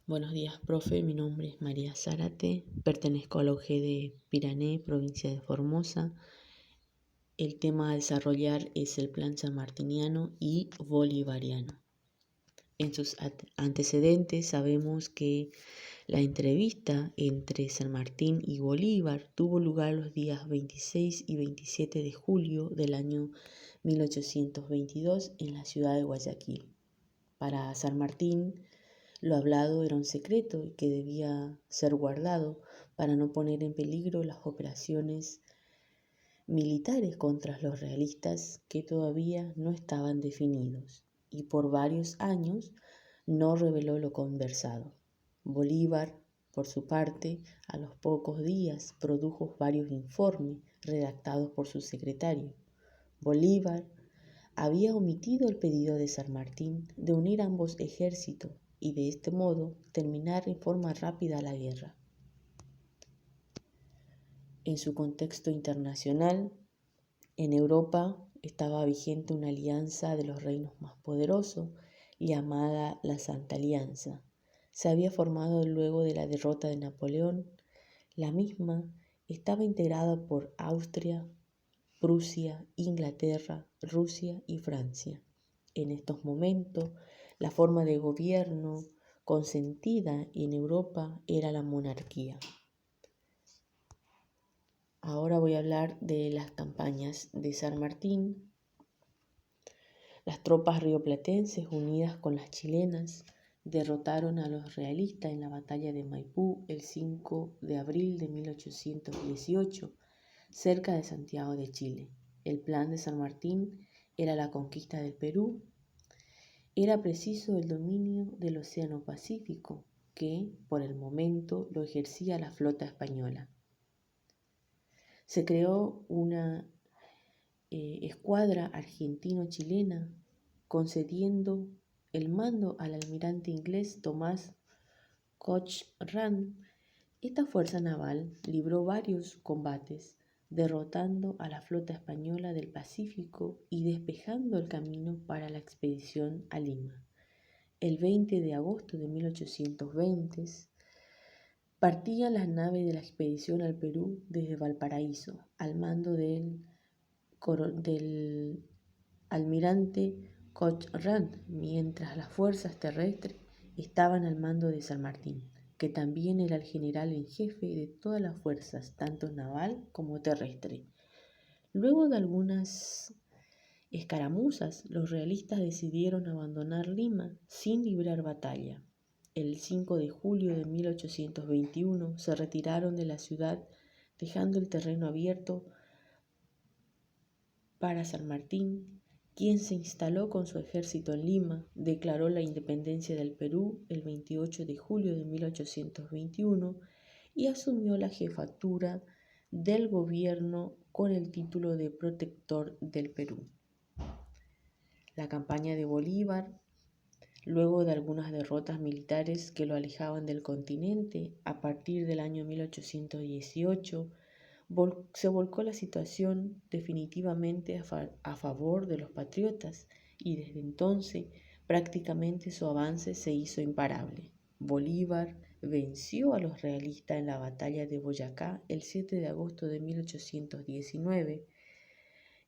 Buenos días, profe. Mi nombre es María Zárate. Pertenezco a la UG de Pirané, provincia de Formosa. El tema a desarrollar es el plan sanmartiniano y bolivariano. En sus antecedentes sabemos que la entrevista entre San Martín y Bolívar tuvo lugar los días 26 y 27 de julio del año 1822 en la ciudad de Guayaquil. Para San Martín, lo hablado era un secreto y que debía ser guardado para no poner en peligro las operaciones militares contra los realistas que todavía no estaban definidos, y por varios años no reveló lo conversado. Bolívar, por su parte, a los pocos días produjo varios informes redactados por su secretario. Bolívar había omitido el pedido de San Martín de unir ambos ejércitos y de este modo terminar en forma rápida la guerra. En su contexto internacional, en Europa estaba vigente una alianza de los reinos más poderosos llamada la Santa Alianza. Se había formado luego de la derrota de Napoleón. La misma estaba integrada por Austria, Prusia, Inglaterra, Rusia y Francia. En estos momentos, la forma de gobierno consentida en Europa era la monarquía. Ahora voy a hablar de las campañas de San Martín. Las tropas rioplatenses, unidas con las chilenas, derrotaron a los realistas en la batalla de Maipú el 5 de abril de 1818, cerca de Santiago de Chile. El plan de San Martín era la conquista del Perú. Era preciso el dominio del Océano Pacífico, que por el momento lo ejercía la flota española. Se creó una escuadra argentino-chilena, concediendo el mando al almirante inglés Thomas Cochrane. Esta fuerza naval libró varios combates, derrotando a la flota española del Pacífico y despejando el camino para la expedición a Lima. El 20 de agosto de 1820 partían las naves de la expedición al Perú desde Valparaíso, al mando del almirante Cochrane, mientras las fuerzas terrestres estaban al mando de San Martín, que también era el general en jefe de todas las fuerzas, tanto naval como terrestre. Luego de algunas escaramuzas, los realistas decidieron abandonar Lima sin librar batalla. El 5 de julio de 1821 se retiraron de la ciudad, dejando el terreno abierto para San Martín, quien se instaló con su ejército en Lima. Declaró la independencia del Perú el 28 de julio de 1821 y asumió la jefatura del gobierno con el título de protector del Perú. La campaña de Bolívar, luego de algunas derrotas militares que lo alejaban del continente, a partir del año 1818, se volcó la situación definitivamente a favor de los patriotas y desde entonces prácticamente su avance se hizo imparable. Bolívar venció a los realistas en la batalla de Boyacá el 7 de agosto de 1819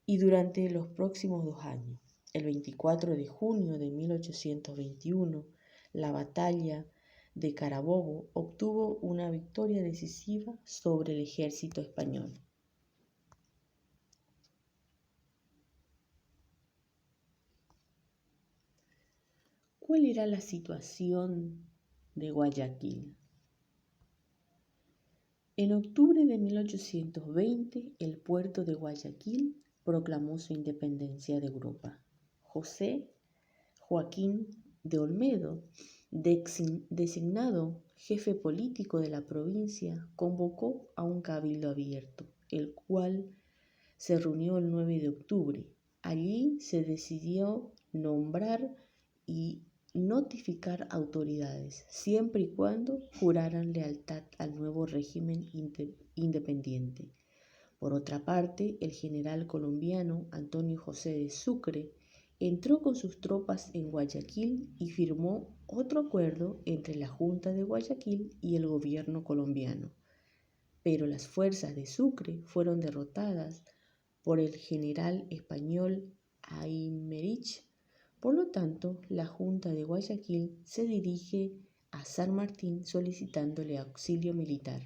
y durante los próximos 2 años. El 24 de junio de 1821, la batalla de Carabobo obtuvo una victoria decisiva sobre el ejército español. ¿Cuál era la situación de Guayaquil? En octubre de 1820, el puerto de Guayaquil proclamó su independencia de Europa. José Joaquín de Olmedo, designado jefe político de la provincia, convocó a un cabildo abierto, el cual se reunió el 9 de octubre. Allí se decidió nombrar y notificar autoridades, siempre y cuando juraran lealtad al nuevo régimen independiente. Por otra parte, el general colombiano Antonio José de Sucre entró con sus tropas en Guayaquil y firmó otro acuerdo entre la Junta de Guayaquil y el gobierno colombiano. Pero las fuerzas de Sucre fueron derrotadas por el general español Aymerich. Por lo tanto, la Junta de Guayaquil se dirige a San Martín solicitándole auxilio militar.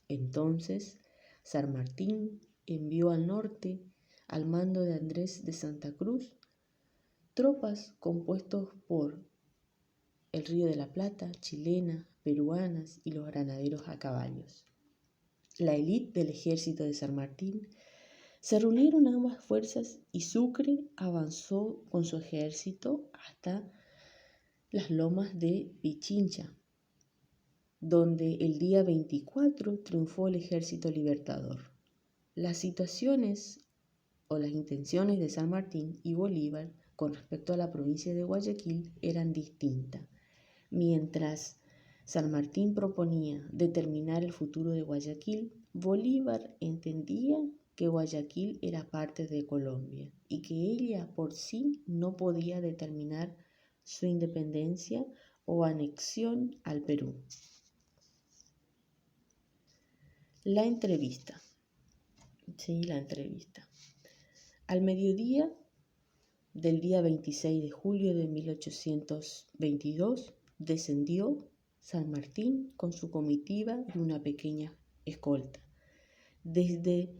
Entonces, San Martín envió al norte, al mando de Andrés de Santa Cruz, tropas compuestos por el Río de la Plata, chilenas, peruanas y los granaderos a caballos. La élite del ejército de San Martín se reunieron ambas fuerzas y Sucre avanzó con su ejército hasta las lomas de Pichincha, donde el día 24 triunfó el ejército libertador. Las situaciones o las intenciones de San Martín y Bolívar con respecto a la provincia de Guayaquil eran distintas. Mientras San Martín proponía determinar el futuro de Guayaquil, Bolívar entendía que Guayaquil era parte de Colombia y que ella por sí no podía determinar su independencia o anexión al Perú. La entrevista. La entrevista. Al mediodía del día 26 de julio de 1822 descendió San Martín con su comitiva y una pequeña escolta. Desde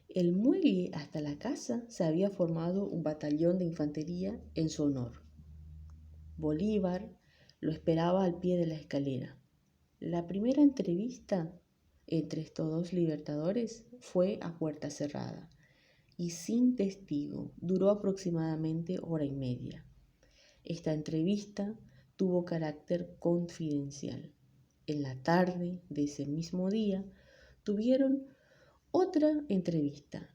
el muelle hasta la casa se había formado un batallón de infantería en su honor. Bolívar lo esperaba al pie de la escalera. La primera entrevista entre estos dos libertadores fue a puerta cerrada y sin testigo. Duró aproximadamente hora y media. Esta entrevista tuvo carácter confidencial. En la tarde de ese mismo día tuvieron otra entrevista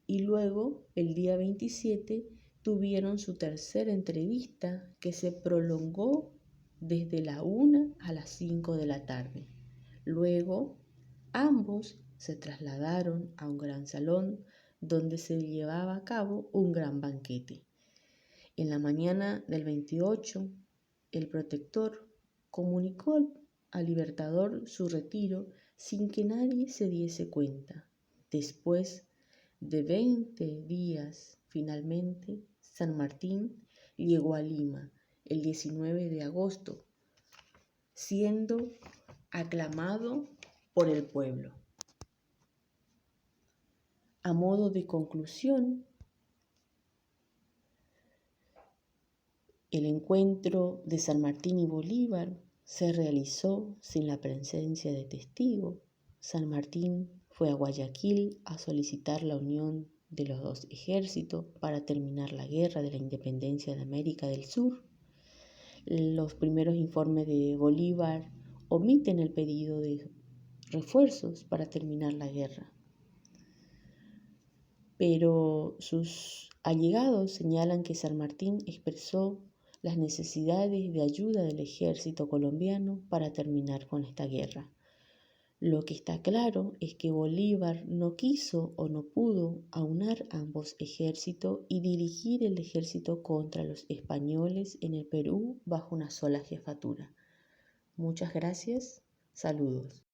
y luego el día 27 tuvieron su tercera entrevista que se prolongó desde la 1 a las 5 de la tarde. Luego ambos se trasladaron a un gran salón donde se llevaba a cabo un gran banquete. En la mañana del 28, el protector comunicó al libertador su retiro sin que nadie se diese cuenta. Después de 20 días, finalmente, San Martín llegó a Lima el 19 de agosto, siendo aclamado por el pueblo. A modo de conclusión, el encuentro de San Martín y Bolívar se realizó sin la presencia de testigos. San Martín fue a Guayaquil a solicitar la unión de los dos ejércitos para terminar la guerra de la independencia de América del Sur. Los primeros informes de Bolívar omiten el pedido de refuerzos para terminar la guerra, pero sus allegados señalan que San Martín expresó las necesidades de ayuda del ejército colombiano para terminar con esta guerra. Lo que está claro es que Bolívar no quiso o no pudo aunar ambos ejércitos y dirigir el ejército contra los españoles en el Perú bajo una sola jefatura. Muchas gracias, saludos.